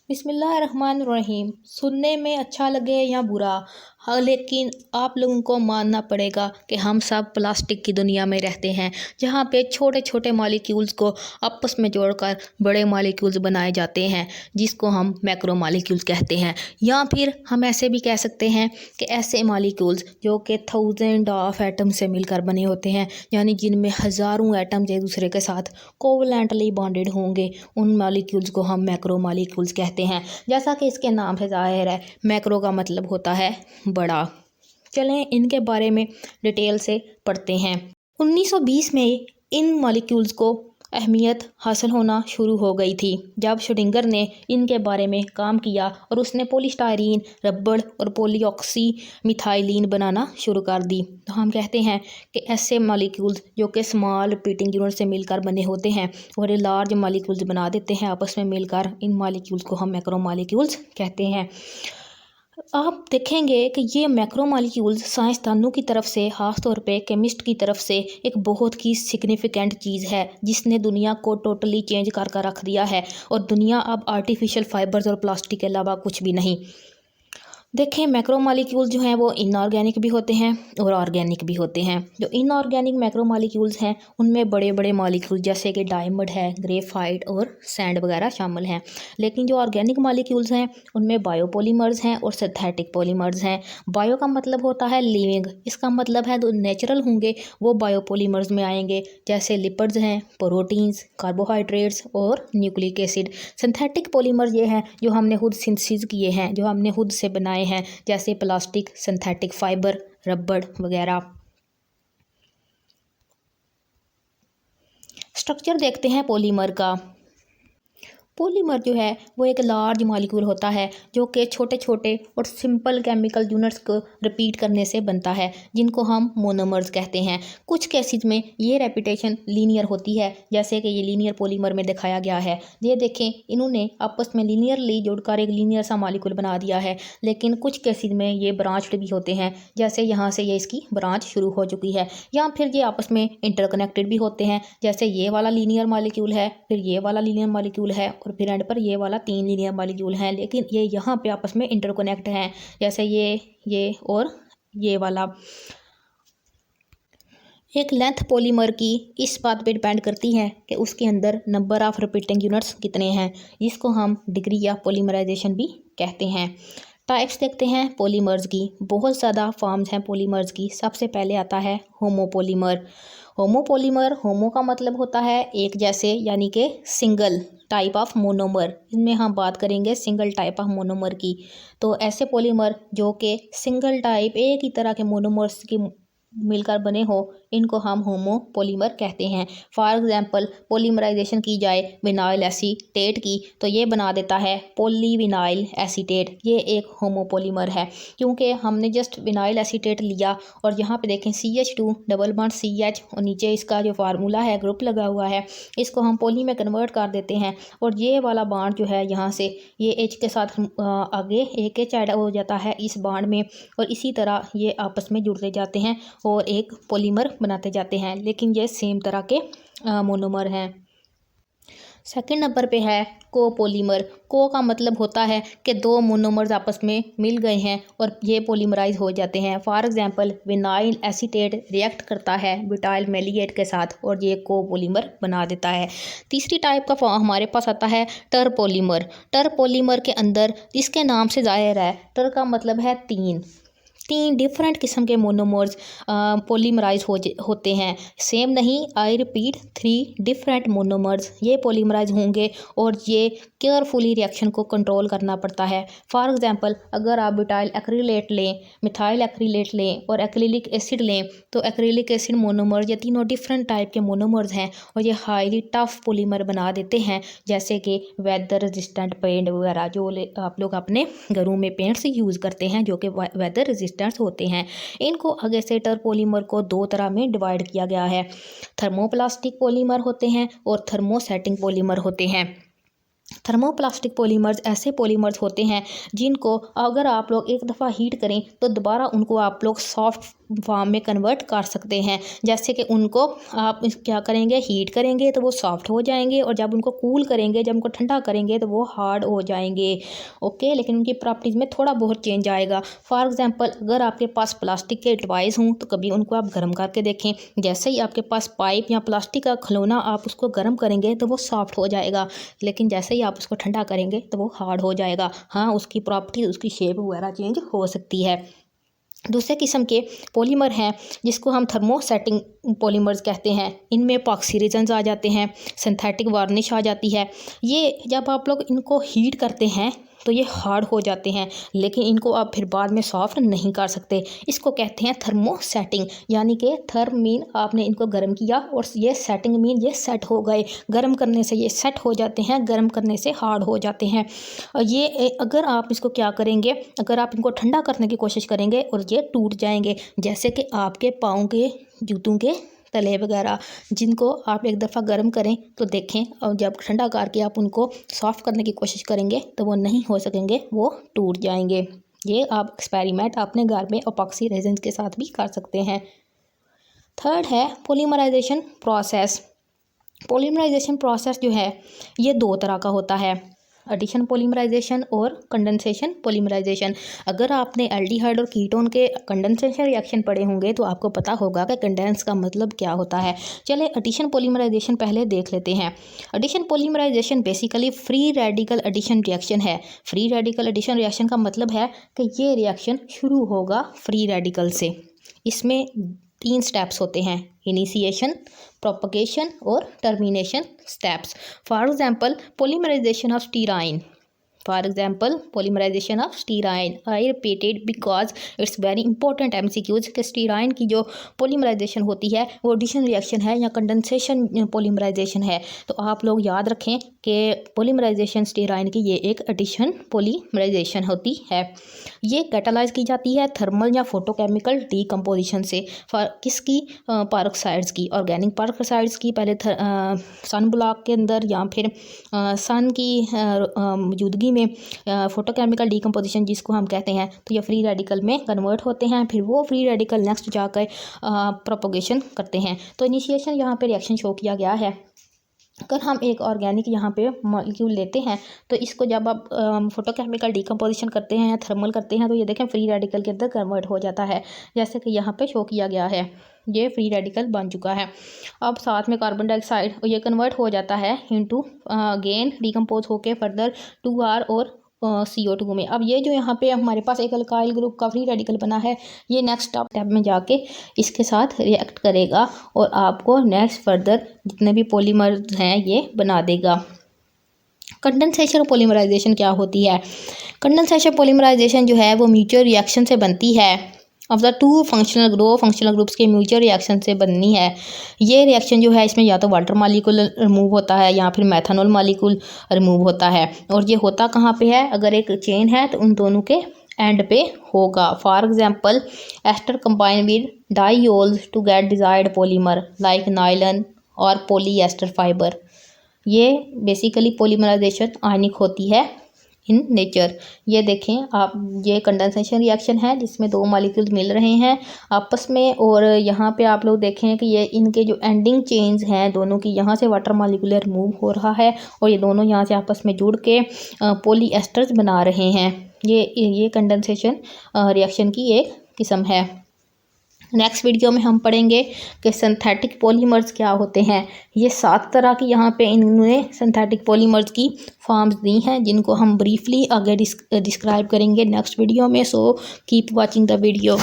बिस्मिल्लाहिर्रहमानिर्रहीम। सुनने में अच्छा लगे या बुरा, हाँ, लेकिन आप लोगों को मानना पड़ेगा कि हम सब प्लास्टिक की दुनिया में रहते हैं, जहाँ पे छोटे छोटे मॉलिक्यूल्स को आपस में जोड़कर बड़े मॉलिक्यूल्स बनाए जाते हैं, जिसको हम मैक्रो मॉलिक्यूल्स कहते हैं। या फिर हम ऐसे भी कह सकते हैं कि ऐसे मॉलिक्यूल्स जो कि थाउजेंड ऑफ एटम से मिलकर बने होते हैं, यानी जिनमें हज़ारों एटम्स एक दूसरे के साथ कोवलेंटली बॉन्डेड होंगे, उन मॉलिक्यूल्स को हम मैक्रो मॉलिक्यूल्स कहते हैं। जैसा कि इसके नाम से ज़ाहिर है, मैक्रो का मतलब होता है बड़ा। चलें इनके बारे में डिटेल से पढ़ते हैं। 1920 में इन मॉलिक्यूल्स को अहमियत हासिल होना शुरू हो गई थी, जब श्रोडिंगर ने इनके बारे में काम किया और उसने पॉलीस्टायरीन, रबड़ और पॉलीऑक्सी मिथाइलिन बनाना शुरू कर दी। तो हम कहते हैं कि ऐसे मॉलिक्यूल्स जो कि स्मॉल रिपीटिंग यूनिट से मिलकर बने होते हैं और ये लार्ज मॉलिक्यूल्स बना देते हैं आपस में मिलकर, इन मॉलिक्यूल्स को हम मैक्रो मॉलिक्यूल्स कहते हैं। आप देखेंगे कि ये मैक्रो मॉलिक्यूल्स साइंसदानों की तरफ से, ख़ास तौर पे केमिस्ट की तरफ से, एक बहुत ही सिग्निफिकेंट चीज़ है, जिसने दुनिया को टोटली चेंज कर रख दिया है। और दुनिया अब आर्टिफिशियल फाइबर्स और प्लास्टिक के अलावा कुछ भी नहीं। देखें, मैक्रो मॉलिक्यूल्स जो हैं वो इनऑर्गेनिक भी होते हैं और ऑर्गेनिक भी होते हैं। जो इनऑर्गेनिक मैक्रो मॉलिक्यूल्स हैं उनमें बड़े बड़े मॉलिक्यूल्स जैसे कि डायमंड है, ग्रेफाइट और सैंड वगैरह शामिल हैं। लेकिन जो ऑर्गेनिक मॉलिक्यूल्स हैं उनमें बायोपॉलीमर्स हैं और सिंथेटिक पॉलीमर्स हैं। बायो का मतलब होता है लिविंग, इसका मतलब है जो नेचुरल होंगे वो बायोपॉलीमर्स में आएंगे, जैसे लिपिड्स हैं, प्रोटीन्स, कार्बोहाइड्रेट्स और न्यूक्लिक एसिड। सिंथेटिक पॉलीमर्स ये हैं जो हमने खुद सिंथेसिस किए हैं, जो हमने खुद से बनाए हैं, जैसे प्लास्टिक, सिंथेटिक फाइबर, रबड़ वगैरह। स्ट्रक्चर देखते हैं पॉलीमर का। पॉलीमर जो है वो एक लार्ज मॉलिक्यूल होता है जो कि छोटे छोटे और सिंपल केमिकल यूनिट्स को रिपीट करने से बनता है, जिनको हम मोनोमर्स कहते हैं। कुछ केसेस में ये रेपिटेशन लीनियर होती है, जैसे कि ये लीनियर पॉलीमर में दिखाया गया है। ये देखें, इन्होंने आपस में लीनियरली जोड़कर एक लीनियर सा मॉलिक्यूल बना दिया है। लेकिन कुछ केसेस में ये ब्रांच्ड भी होते हैं, जैसे यहाँ से ये इसकी ब्रांच शुरू हो चुकी है। या फिर ये आपस में इंटरकनेक्टेड भी होते हैं, जैसे ये वाला लीनियर मॉलिक्यूल है, फिर ये वाला लीनियर मॉलिक्यूल है और फिर एंड पर ये वाला 3 लीनियर मॉलिक्यूल हैं। लेकिन ये यहाँ पे आपस में इंटरकनेक्ट हैं, जैसे ये और ये वाला। एक लेंथ पॉलीमर की इस बात पे डिपेंड करती है कि उसके अंदर नंबर ऑफ रिपीटिंग यूनिट्स कितने हैं, जिसको हम डिग्री या पॉलीमराइजेशन भी कहते हैं। टाइप्स देखते हैं पॉलीमर्स की। बहुत ज़्यादा फॉर्म्स हैं पॉलीमर्स की। सबसे पहले आता है होमोपॉलीमर। होमोपॉलीमर, होमो का मतलब होता है एक जैसे, यानी कि सिंगल टाइप ऑफ मोनोमर। इसमें हम बात करेंगे सिंगल टाइप ऑफ मोनोमर की। तो ऐसे पॉलीमर जो कि सिंगल टाइप, एक ही तरह के मोनोमर्स की मिलकर बने हो, इनको हम होमोपॉलीमर कहते हैं। फॉर एग्जांपल, पॉलीमराइजेशन की जाए विनाइल एसीटेट की, तो ये बना देता है पॉलीविनाइल एसीटेट। ये एक होमोपॉलीमर है, क्योंकि हमने जस्ट विनाइल एसीटेट लिया और यहाँ पे देखें CH2 डबल बॉन्ड CH और नीचे इसका जो फार्मूला है, ग्रुप लगा हुआ है, इसको हम पॉली में कन्वर्ट कर देते हैं। और ये वाला बॉन्ड जो है, यहाँ से ये H के साथ आगे एक H ऐड हो जाता है इस बॉन्ड में, और इसी तरह ये आपस में जुड़ते जाते हैं और एक पॉलीमर बनाते जाते हैं। लेकिन ये सेम तरह के मोनोमर हैं। सेकंड नंबर पे है कोपॉलीमर। को का मतलब होता है कि दो मोनोमर्स आपस में मिल गए हैं और ये पॉलीमराइज हो जाते हैं। For example, vinyl acetate react करता है ब्यूटाइल मेलिएट के साथ और ये कोपॉलीमर बना देता है। तीसरी टाइप का हमारे पास आता है टरपॉलीमर। टरपॉलीमर के अंदर, इसके नाम से जाहिर है, टर का मतलब है तीन डिफरेंट किस्म के मोनोमर्स पॉलीमराइज होते हैं। सेम नहीं, आई रिपीट, 3 डिफरेंट मोनोमर्स ये पॉलीमराइज होंगे और ये केयरफुली रिएक्शन को कंट्रोल करना पड़ता है। फॉर एग्जांपल, अगर आप ब्यूटाइल एक्रिलेट लें, मिथाइल एक्रिलेट लें और एक्रिलिक एसिड लें, तो एक्रिलिक एसिड मोनोमर्स, ये तीनों डिफरेंट टाइप के मोनोमर्स हैं और ये हाईली टफ पॉलीमर बना देते हैं, जैसे कि वेदर रेजिस्टेंट पेंट वगैरह, जो आप लोग अपने घरों में पेंट्स यूज़ करते हैं जो कि वेदर रेजिस्टेंट होते हैं। इनको आगे से टरपॉलीमर को 2 तरह में डिवाइड किया गया है। थर्मोप्लास्टिक पॉलीमर होते हैं और थर्मोसेटिंग पॉलीमर होते हैं। थर्मोप्लास्टिक पॉलीमर्स ऐसे पॉलीमर्स होते हैं जिनको अगर आप लोग एक दफ़ा हीट करें तो दोबारा उनको आप लोग सॉफ्ट फॉर्म में कन्वर्ट कर सकते हैं। जैसे कि उनको आप क्या करेंगे, हीट करेंगे तो वो सॉफ्ट हो जाएंगे, और जब उनको कूल करेंगे, जब उनको ठंडा करेंगे तो वो हार्ड हो जाएंगे। ओके, लेकिन उनकी प्रॉपर्टीज़ में थोड़ा बहुत चेंज आएगा। फॉर एग्जांपल, अगर आपके पास प्लास्टिक के टॉयज़ हों तो कभी उनको आप गर्म करके देखें। जैसे ही आपके पास पाइप या प्लास्टिक का खिलौना आप उसको गर्म करेंगे तो वो सॉफ्ट हो जाएगा, लेकिन जैसे ही आप उसको ठंडा करेंगे तो वो हार्ड हो जाएगा। हाँ, उसकी प्रॉपर्टी, उसकी शेप वगैरह चेंज हो सकती है। दूसरे किस्म के पॉलीमर हैं जिसको हम थर्मोसेटिंग पॉलीमर्स कहते हैं। इनमें एपॉक्सी रेजिन्स आ जाते हैं, सिंथेटिक वार्निश आ जाती है। ये जब आप लोग इनको हीट करते हैं तो ये हार्ड हो जाते हैं, लेकिन इनको आप फिर बाद में सॉफ्ट नहीं कर सकते। इसको कहते हैं थर्मोसेटिंग, यानी कि थर्म मीन आपने इनको गर्म किया और ये सेटिंग मीन ये सेट हो गए। गर्म करने से ये सेट हो जाते हैं, गर्म करने से हार्ड हो जाते हैं। और ये अगर आप इसको क्या करेंगे, अगर आप इनको ठंडा करने की कोशिश करेंगे और ये टूट जाएंगे, जैसे कि आपके पाँव के जूतों के तले वगैरह, जिनको आप एक दफ़ा गर्म करें तो देखें, और जब ठंडा करके आप उनको सॉफ्ट करने की कोशिश करेंगे तो वो नहीं हो सकेंगे, वो टूट जाएंगे। ये आप एक्सपेरिमेंट अपने घर में एपॉक्सी रेजिन्स के साथ भी कर सकते हैं। थर्ड है पॉलीमराइजेशन प्रोसेस। पॉलीमराइजेशन प्रोसेस जो है ये दो तरह का होता है, एडिशन पॉलीमराइजेशन और कंडेंसेशन पॉलीमराइजेशन। अगर आपने एल्डिहाइड और कीटोन के कंडेंसेशन रिएक्शन पढ़े होंगे तो आपको पता होगा कि कंडेंस का मतलब क्या होता है। चले एडिशन पॉलीमराइजेशन पहले देख लेते हैं। Addition polymerization basically free radical addition reaction है। फ्री रेडिकल एडिशन रिएक्शन का मतलब है कि ये रिएक्शन शुरू होगा फ्री रेडिकल से। इसमें 3 स्टेप्स होते हैं, इनिशिएशन, प्रोपगेशन और termination steps. For example polymerization of styrene. For example polymerisation of styrene, I repeated because it's very important MCQs कि स्टीराइन की जो पोलीमराइजेशन होती है वो एडिशन रिएक्शन है या कंडेंसेशन पोलीमराइजेशन है। तो आप लोग याद रखें कि पोलीमराइजेशन स्टीराइन की ये एक एडिशन पोलीमराइजेशन होती है। ये कैटालाइज की जाती है थर्मल या फोटोकेमिकल डीकम्पोजिशन से। किसकी? पारऑक्साइड्स की, ऑर्गेनिक पारऑक्साइड्स की। पहले सन ब्लॉक के अंदर या फिर सन की मौजूदगी में फोटोकेमिकल डीकम्पोजिशन जिसको हम कहते हैं, तो ये फ्री रेडिकल में कन्वर्ट होते हैं। फिर वो फ्री रेडिकल नेक्स्ट जाकर प्रोपोगेशन करते हैं। तो इनिशिएशन यहाँ पे रिएक्शन शो किया गया है। अगर हम एक ऑर्गेनिक यहाँ पे मॉलिक्यूल लेते हैं तो इसको जब आप फोटोकेमिकल डीकम्पोजिशन करते हैं या थर्मल करते हैं तो ये देखें फ्री रेडिकल के अंदर कन्वर्ट हो जाता है, जैसे कि यहाँ पे शो किया गया है। ये फ्री रेडिकल बन चुका है। अब साथ में कार्बन डाइऑक्साइड ये कन्वर्ट हो जाता है इनटू अगेन डीकम्पोज होके फर्दर 2R और CO2 में। अब ये जो यहाँ पे हमारे पास एक अल्काइल ग्रुप का फ्री रेडिकल बना है, ये नेक्स्ट स्टेप में जाके इसके साथ रिएक्ट करेगा और आपको नेक्स्ट फर्दर जितने भी पॉलीमर्स हैं ये बना देगा। कंडेंसेशन पॉलीमराइजेशन क्या होती है? कंडेंसेशन पॉलीमराइजेशन जो है वो म्यूचुअल रिएक्शन से बनती है ऑफ द 2 फंक्शनल ग्रुप्स के म्यूचुअल रिएक्शन से बननी है। ये रिएक्शन जो है इसमें या तो वाटर मॉलिक्यूल रिमूव होता है या फिर मेथनॉल मॉलिक्यूल रिमूव होता है। और ये होता कहाँ पे है? अगर एक चेन है तो उन दोनों के एंड पे होगा। For example ester combine with diols to get desired polymer like nylon और पॉलीएस्टर फाइबर। ये बेसिकली पॉलीमराइजेशन आयनिक होती है इन नेचर। ये देखें आप, ये कंडेंसेशन रिएक्शन है जिसमें 2 मॉलिक्यूल्स मिल रहे हैं आपस में, और यहाँ पे आप लोग देखें कि ये इनके जो एंडिंग चेन्स हैं दोनों की, यहाँ से वाटर मॉलिक्यूल रिमूव हो रहा है और ये दोनों यहाँ से आपस में जुड़ के पॉलीएस्टर्स बना रहे हैं। ये कंडेंसेशन रिएक्शन की एक किस्म है। नेक्स्ट वीडियो में हम पढ़ेंगे कि सिंथेटिक पॉलीमर्स क्या होते हैं। ये 7 तरह की यहाँ पे इन्होंने सिंथेटिक पॉलीमर्स की फॉर्म्स दी हैं जिनको हम ब्रीफली आगे डिस्क्राइब करेंगे नेक्स्ट वीडियो में। So keep watching the video.